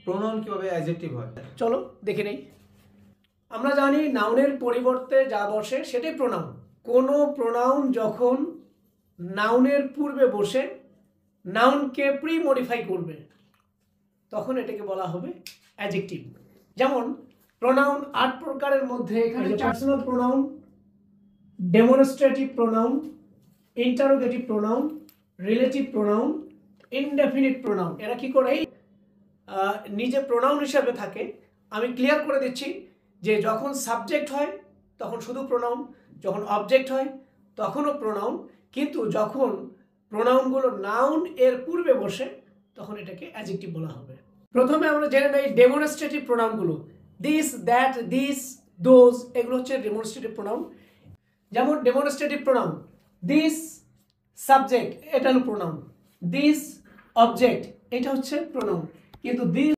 Pronoun কিভাবে adjective হয়? চলো দেখে নেই। আমরা জানি নাউনের পরিবর্তে যা বসে সেটাই প্রোনাউন। কোনো প্রোনাউন যখন নাউনের পূর্বে বসে নাউনকে প্রি মডিফাই করবে তখন এটাকে বলা হবে অ্যাডজেক্টিভ। যেমন প্রোনাউন 8 প্রকারের মধ্যে এখানে personal pronoun, demonstrative pronoun, interrogative pronoun, relative pronoun, indefinite pronoun. এরা কি করে নিজে প্রোনাউন হিসাবে থাকে। আমি ক্লিয়ার করে দিচ্ছি যে যখন সাবজেক্ট হয় তখন শুধু প্রোনাউন, যখন অবজেক্ট হয় তখনও প্রোনাউন, কিন্তু যখন প্রোনাউনগুলো নাউন এর পূর্বে বসে তখন এটাকে অ্যাডজেক্টিভ বলা হবে। প্রথমে আমরা জেনে নেই ডেমনস্ট্রেটিভ প্রোনাউনগুলো। দিস, দ্যাট, দিস, দোজ, এগুলো হচ্ছে ডেমনস্ট্রেটিভ প্রোনাউন। যেমন ডেমনস্ট্রেটিভ প্রোনাউন দিস সাবজেক্ট, এটা হলো প্রোনাউন। দিস অবজেক্ট, এটা হচ্ছে প্রোনাউন। কিন্তু দিস